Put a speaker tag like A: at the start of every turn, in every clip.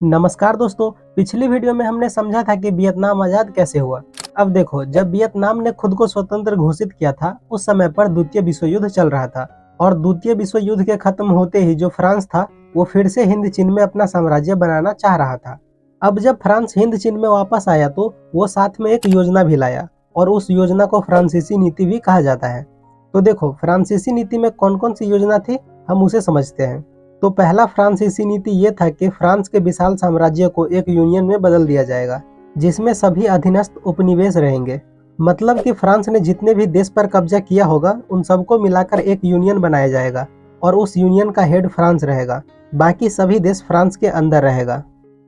A: नमस्कार दोस्तों। पिछली वीडियो में हमने समझा था कि वियतनाम आज़ाद कैसे हुआ। अब देखो, जब वियतनाम ने खुद को स्वतंत्र घोषित किया था उस समय पर द्वितीय विश्व युद्ध चल रहा था और द्वितीय विश्व युद्ध के खत्म होते ही जो फ्रांस था वो फिर से हिंद चीन में अपना साम्राज्य बनाना चाह रहा था। अब जब फ्रांस हिंद चीन में वापस आया तो वो साथ में एक योजना भी लाया और उस योजना को फ्रांसीसी नीति भी कहा जाता है। तो देखो, फ्रांसीसी नीति में कौन कौन सी योजना थी, हम उसे समझते हैं। तो पहला फ्रांसीसी नीति ये था कि फ्रांस के विशाल साम्राज्य को एक यूनियन में बदल दिया जाएगा जिसमें सभी अधीनस्थ उपनिवेश रहेंगे। मतलब कि फ्रांस ने जितने भी देश पर कब्जा किया होगा उन सबको मिलाकर एक यूनियन बनाया जाएगा और उस यूनियन का हेड फ्रांस रहेगा, बाकी सभी देश फ्रांस के अंदर रहेगा।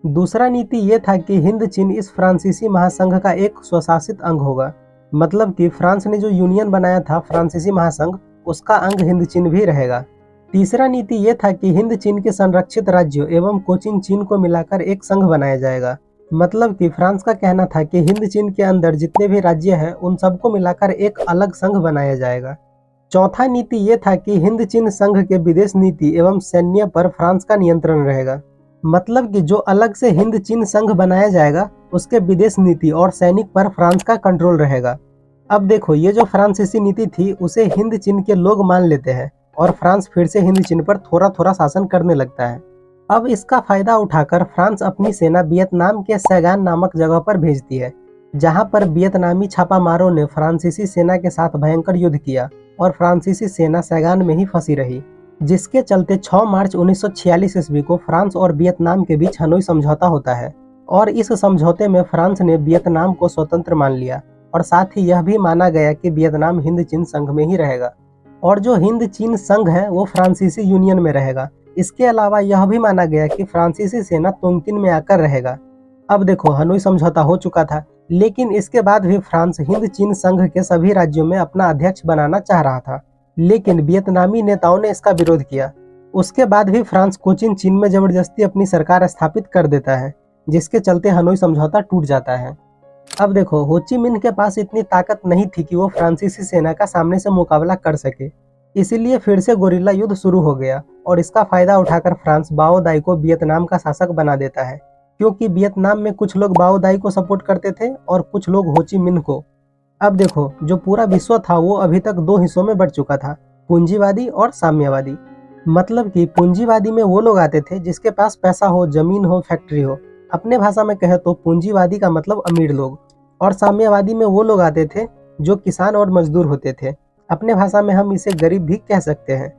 A: दूसरा नीति ये था कि हिंद चीन इस फ्रांसीसी महासंघ का एक स्वशासित अंग होगा। मतलब कि फ्रांस ने जो यूनियन बनाया था फ्रांसीसी महासंघ, उसका अंग हिंद चीन भी रहेगा। तीसरा नीति ये था कि हिंद चीन के संरक्षित राज्यों एवं कोचिन चीन को मिलाकर एक संघ बनाया जाएगा। मतलब कि फ्रांस का कहना था कि हिंद चीन के अंदर जितने भी राज्य हैं उन सबको मिलाकर एक अलग संघ बनाया जाएगा। चौथा नीति ये था कि हिंद चीन संघ के विदेश नीति एवं सैन्य पर फ्रांस का नियंत्रण रहेगा। मतलब कि जो अलग से हिंद चीन संघ बनाया जाएगा उसके विदेश नीति और सैनिक पर फ्रांस का कंट्रोल रहेगा। अब देखो, ये जो फ्रांसीसी नीति थी उसे हिंद चीन के लोग मान लेते हैं और फ्रांस फिर से हिंद चीन पर थोड़ा थोड़ा शासन करने लगता है। अब इसका फायदा उठाकर फ्रांस अपनी सेना वियतनाम के सैगान नामक जगह पर भेजती है, जहां पर वियतनामी छापामारों ने फ्रांसीसी सेना के साथ भयंकर युद्ध किया और फ्रांसीसी सेना सैगान में ही फंसी रही, जिसके चलते 6 मार्च 1946 ईस्वी को फ्रांस और वियतनाम के बीच हनोई समझौता होता है और इस समझौते में फ्रांस ने वियतनाम को स्वतंत्र मान लिया और साथ ही यह भी माना गया कि वियतनाम हिंद चीन संघ में ही रहेगा और जो हिंद चीन संघ है वो फ्रांसीसी यूनियन में रहेगा। इसके अलावा यह भी माना गया कि फ्रांसीसी सेना तोंगकिन में आकर रहेगा। अब देखो, हनोई समझौता हो चुका था, लेकिन इसके बाद भी फ्रांस हिंद चीन संघ के सभी राज्यों में अपना अध्यक्ष बनाना चाह रहा था, लेकिन वियतनामी नेताओं ने इसका विरोध किया। उसके बाद भी फ्रांस कोचिन चीन में जबरदस्ती अपनी सरकार स्थापित कर देता है, जिसके चलते हनोई समझौता टूट जाता है। अब देखो, हो ची मिन्ह के पास इतनी ताकत नहीं थी कि वो फ्रांसीसी सेना का सामने से मुकाबला कर सके, इसीलिए फिर से गोरिल्ला युद्ध शुरू हो गया और इसका फायदा उठाकर फ्रांस बाओ दाई को वियतनाम का शासक बना देता है, क्योंकि वियतनाम में कुछ लोग बाओ दाई को सपोर्ट करते थे और कुछ लोग हो ची मिन्ह को। अब देखो, जो पूरा विश्व था वो अभी तक 2 हिस्सों में बढ़ चुका था, पूंजीवादी और साम्यवादी। मतलब कि पूंजीवादी में वो लोग आते थे जिसके पास पैसा हो, जमीन हो, फैक्ट्री हो। अपने भाषा में कहे तो पूंजीवादी का मतलब अमीर लोग। और साम्यवादी में वो लोग आते थे जो किसान और मजदूर होते थे। अपने भाषा में हम इसे गरीब भी कह सकते हैं।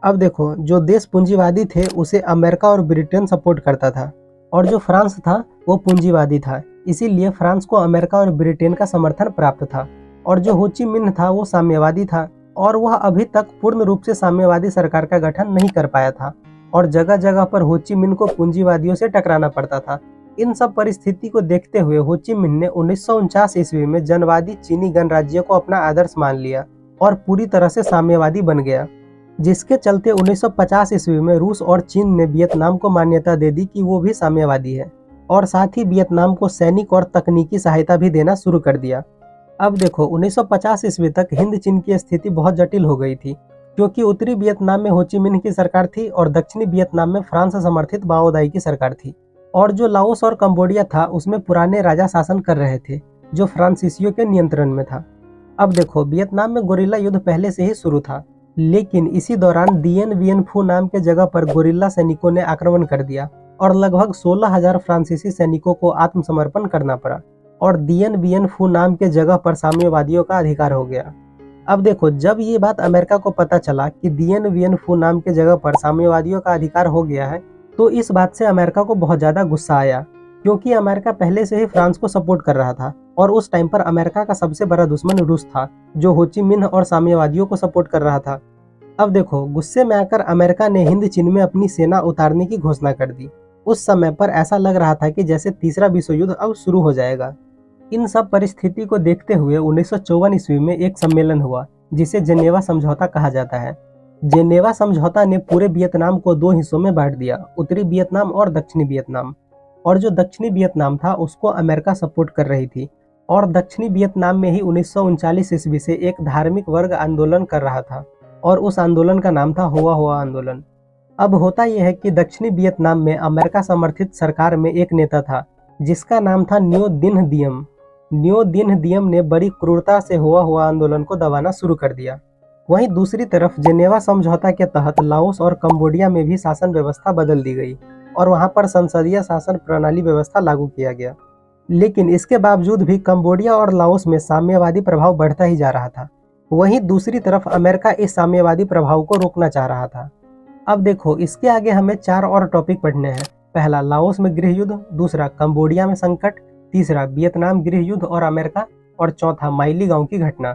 A: अब देखो, जो देश पूंजीवादी थे उसे अमेरिका और ब्रिटेन सपोर्ट करता था और जो फ्रांस था वो पूंजीवादी था, इसीलिए फ्रांस को अमेरिका और ब्रिटेन का समर्थन प्राप्त था। और जो हो ची मिन्ह था वो साम्यवादी था और वह अभी तक पूर्ण रूप से साम्यवादी सरकार का गठन नहीं कर पाया था और जगह जगह पर हो ची मिन्ह को पूंजीवादियों से टकराना पड़ता था। इन सब परिस्थिति को देखते हुए हो ची मिन्ह ने 1949 ईस्वी में जनवादी चीनी गणराज्य को अपना आदर्श मान लिया और पूरी तरह से साम्यवादी बन गया, जिसके चलते 1950 ईस्वी में रूस और चीन ने वियतनाम को मान्यता दे दी कि वो भी साम्यवादी है और साथ ही वियतनाम को सैनिक और तकनीकी सहायता भी देना शुरू कर दिया। अब देखो, 1950 ईस्वी तक हिंद चीन की स्थिति बहुत जटिल हो गई थी, क्योंकि उत्तरी वियतनाम में हो ची मिन्ह की सरकार थी और दक्षिणी वियतनाम में फ्रांस समर्थित माओ दाई की सरकार थी और जो लाओस और कंबोडिया था उसमें पुराने राजा शासन कर रहे थे जो फ्रांसीसियों के नियंत्रण में था। अब देखो, वियतनाम में गोरिल्ला युद्ध पहले से ही शुरू था, लेकिन इसी दौरान दिएन वियन फू नाम के जगह पर गोरिल्ला सैनिकों ने आक्रमण कर दिया और लगभग 16,000 फ्रांसीसी सैनिकों को आत्मसमर्पण करना पड़ा और दिएन वियन फू नाम के जगह पर साम्यवादियों का अधिकार हो गया। अब देखो, जब ये बात अमेरिका को पता चला कि दिएन वियन फू नाम के जगह पर साम्यवादियों का अधिकार हो गया है तो इस बात से अमेरिका को बहुत ज़्यादा गुस्सा आया, क्योंकि अमेरिका पहले से ही फ्रांस को सपोर्ट कर रहा था और उस टाइम पर अमेरिका का सबसे बड़ा दुश्मन रूस था जो हो ची मिन्ह और साम्यवादियों को सपोर्ट कर रहा था। अब देखो, गुस्से में आकर अमेरिका ने हिंद चीन में अपनी सेना उतारने की घोषणा कर दी। उस समय पर ऐसा लग रहा था कि जैसे तीसरा विश्व युद्ध अब शुरू हो जाएगा। इन सब परिस्थिति को देखते हुए 1954 ईस्वी में एक सम्मेलन हुआ जिसे जेनेवा समझौता कहा जाता है। जेनेवा समझौता ने पूरे वियतनाम को 2 हिस्सों में बांट दिया, उत्तरी वियतनाम और दक्षिणी वियतनाम। और जो दक्षिणी वियतनाम था उसको अमेरिका सपोर्ट कर रही थी और दक्षिणी वियतनाम में ही 1939 ईस्वी से एक धार्मिक वर्ग आंदोलन कर रहा था और उस आंदोलन का नाम था हुआ हुआ आंदोलन। अब होता यह है कि दक्षिणी वियतनाम में अमेरिका समर्थित सरकार में एक नेता था जिसका नाम था न्यो दिन्ह दियम। न्यो दिन्ह दियम ने बड़ी क्रूरता से हुआ आंदोलन को दबाना शुरू कर दिया। वहीं दूसरी तरफ जेनेवा समझौता के तहत लाओस और कंबोडिया में भी शासन व्यवस्था बदल दी गई और वहां पर संसदीय शासन प्रणाली व्यवस्था लागू किया गया। लेकिन इसके बावजूद भी कंबोडिया और लाओस में साम्यवादी प्रभाव बढ़ता ही जा रहा था। वहीं दूसरी तरफ अमेरिका इस साम्यवादी प्रभाव को रोकना चाह रहा था। अब देखो, इसके आगे हमें 4 और टॉपिक पढ़ने हैं। पहला लाओस में गृह युद्ध, दूसरा कंबोडिया में संकट, तीसरा वियतनाम गृह युद्ध और अमेरिका, और चौथा माइली गांव की घटना।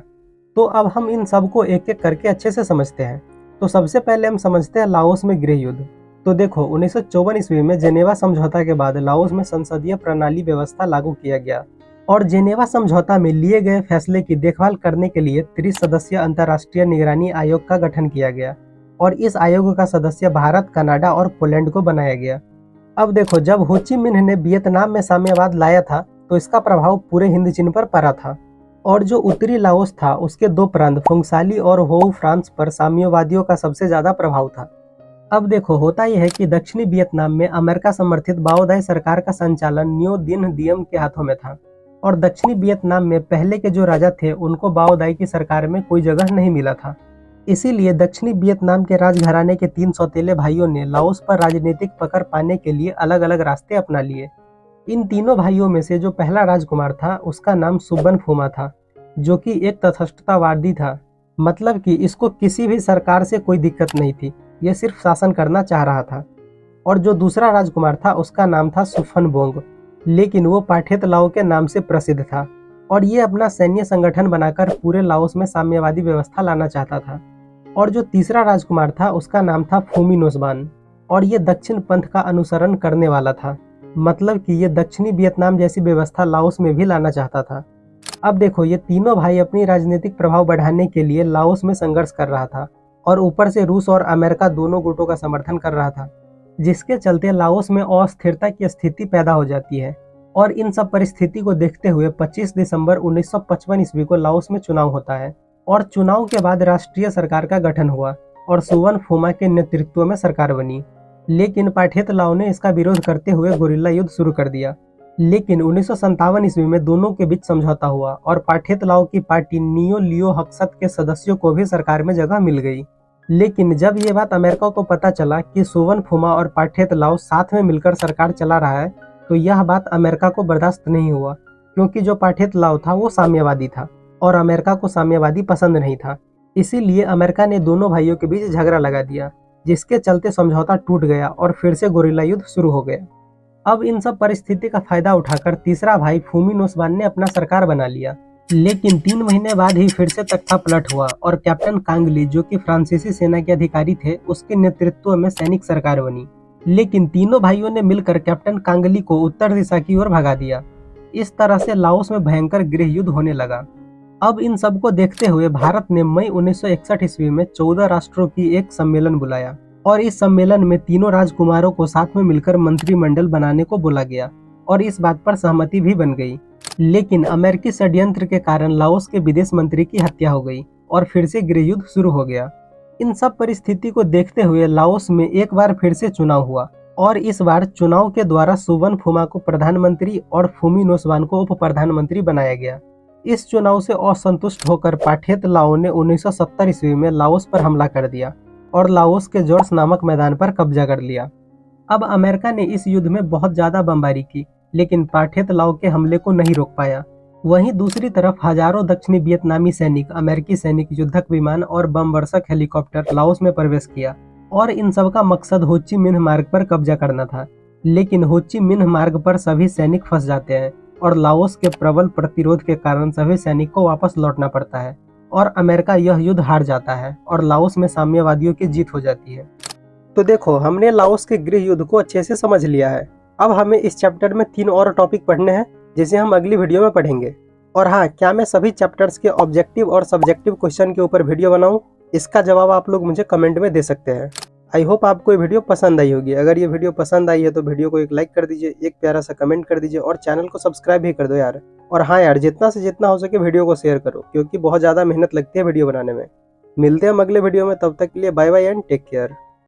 A: तो अब हम इन सब को एक एक करके अच्छे से समझते हैं। तो सबसे पहले हम समझते हैं लाओस में गृह युद्ध। तो देखो, 1954 ईस्वी में जेनेवा समझौता के बाद लाओस में संसदीय प्रणाली व्यवस्था लागू किया गया और जेनेवा समझौता में लिए गए फैसले की देखभाल करने के लिए 30 सदस्यीय अंतर्राष्ट्रीय निगरानी आयोग का गठन किया गया और इस आयोग का सदस्य भारत, कनाडा और पोलैंड को बनाया गया। अब देखो, जब हो ची मिन्ह ने वियतनाम में साम्यवाद लाया था तो इसका प्रभाव पूरे हिंद चीन पर पड़ा था और जो उत्तरी लाओस था उसके 2 प्रांत फोंगसाली और होउ फ्रांस पर साम्यवादियों का सबसे ज्यादा प्रभाव था। अब देखो, होता यह है कि दक्षिणी वियतनाम में अमेरिका समर्थित बाओदाई सरकार का संचालन न्यो दिन्ह दियम के हाथों में था और दक्षिणी वियतनाम में पहले के जो राजा थे उनको बाओदाई की सरकार में कोई जगह नहीं मिला था। इसीलिए दक्षिणी वियतनाम के राजघराने के 3 सौतेले भाइयों ने लाओस पर राजनीतिक पकड़ पाने के लिए अलग अलग रास्ते अपना लिए। इन तीनों भाइयों में से जो पहला राजकुमार था उसका नाम सुबन फुमा था, जो कि एक तटस्थतावादी था। मतलब कि इसको किसी भी सरकार से कोई दिक्कत नहीं थी, यह सिर्फ शासन करना चाह रहा था। और जो दूसरा राजकुमार था उसका नाम था सुफन बोंग, लेकिन वो पाठेत लाओ के नाम से प्रसिद्ध था और ये अपना सैन्य संगठन बनाकर पूरे लाओस में साम्यवादी व्यवस्था लाना चाहता था। और जो तीसरा राजकुमार था उसका नाम था फूमी नोसबान और ये दक्षिण पंथ का अनुसरण करने वाला था। मतलब कि ये दक्षिणी वियतनाम जैसी व्यवस्था लाओस में भी लाना चाहता था। अब देखो, ये तीनों भाई अपनी राजनीतिक प्रभाव बढ़ाने के लिए लाओस में संघर्ष कर रहा था और ऊपर से रूस और अमेरिका दोनों गुटों का समर्थन कर रहा था, जिसके चलते लाओस में अस्थिरता की स्थिति पैदा हो जाती है। और इन सब परिस्थिति को देखते हुए 25 दिसंबर 1955 ईस्वी को लाओस में चुनाव होता है और चुनाव के बाद राष्ट्रीय सरकार का गठन हुआ और सुवन फुमा के नेतृत्व में सरकार बनी। लेकिन पाठेत लाओ ने इसका विरोध करते हुए गोरिल्ला युद्ध शुरू कर दिया। लेकिन 1957 ईस्वी में दोनों के बीच समझौता हुआ और पाठेत लाओ की पार्टी नियो लियो हक्सत के सदस्यों को भी सरकार में जगह मिल गई। लेकिन जब ये बात अमेरिका को पता चला कि सुवन फुमा और पाठेत लाओ साथ में मिलकर सरकार चला रहा है, तो यह बात अमेरिका को बर्दाश्त नहीं हुआ, क्योंकि जो पाठेत लाओ था वो साम्यवादी था और अमेरिका को साम्यवादी पसंद नहीं था। इसीलिए अमेरिका ने दोनों भाइयों के बीच झगड़ा लगा दिया, जिसके चलते समझौता टूट गया और फिर से गोरिल्ला युद्ध शुरू हो गया। अब इन सब परिस्थिति का फायदा उठाकर तीसरा भाई फूमी नोसबान ने अपना सरकार बना लिया। लेकिन 3 महीने बाद ही फिर से तख्ता पलट हुआ और कैप्टन कांगली, जो कि फ्रांसीसी सेना के अधिकारी थे, उसके नेतृत्व में सैनिक सरकार बनी। लेकिन तीनों भाइयों ने मिलकर कैप्टन कांगली को उत्तर दिशा की ओर भगा दिया। इस तरह से लाओस में भयंकर गृह युद्ध होने लगा। अब इन सब को देखते हुए भारत ने मई 1961 ईस्वी में 14 राष्ट्रों की एक सम्मेलन बुलाया और इस सम्मेलन में तीनों राजकुमारों को साथ में मिलकर मंत्रिमंडल बनाने को बोला गया और इस बात पर सहमति भी बन गई। लेकिन अमेरिकी षड्यंत्र के कारण लाओस के विदेश मंत्री की हत्या हो गई और फिर से गृह युद्ध शुरू हो गया। इन सब परिस्थिति को देखते हुए लाओस में एक बार फिर से चुनाव हुआ और इस बार चुनाव के द्वारा सुवन फुमा को प्रधानमंत्री और फूमी नोसबान को उप प्रधानमंत्री बनाया गया। इस चुनाव से असंतुष्ट होकर पाठेत लाओ ने 1970 ईस्वी में लाओस पर हमला कर दिया और लाओस के जोर्स नामक मैदान पर कब्जा कर लिया। अब अमेरिका ने इस युद्ध में बहुत ज्यादा बमबारी की, लेकिन पाठेत लाओ के हमले को नहीं रोक पाया। वहीं दूसरी तरफ हजारों दक्षिणी वियतनामी सैनिक, अमेरिकी सैनिक, युद्धक विमान और बम वर्षक हेलीकॉप्टर लाओस में प्रवेश किया और इन सब का मकसद हो ची मिन्ह मार्ग पर कब्जा करना था। लेकिन हो ची मिन्ह मार्ग पर सभी सैनिक फंस जाते हैं और लाओस के प्रबल प्रतिरोध के कारण सभी सैनिक को वापस लौटना पड़ता है और अमेरिका यह युद्ध हार जाता है और लाओस में साम्यवादियों की जीत हो जाती है। तो देखो, हमने लाओस के गृह युद्ध को अच्छे से समझ लिया है। अब हमें इस चैप्टर में 3 और टॉपिक पढ़ने हैं, जिसे हम अगली वीडियो में पढ़ेंगे। और हाँ, क्या मैं सभी चैप्टर्स के ऑब्जेक्टिव और सब्जेक्टिव क्वेश्चन के ऊपर वीडियो बनाऊं? इसका जवाब आप लोग मुझे कमेंट में दे सकते हैं। आई होप आपको ये वीडियो पसंद आई होगी। अगर ये वीडियो पसंद आई है तो वीडियो को एक लाइक कर दीजिए, एक प्यारा सा कमेंट कर दीजिए और चैनल को सब्सक्राइब भी कर दो यार। और हाँ यार, जितना से जितना हो सके वीडियो को शेयर करो, क्योंकि बहुत ज़्यादा मेहनत लगती है वीडियो बनाने में। मिलते हैं हम अगले वीडियो में, तब तक के लिए bye bye and take care.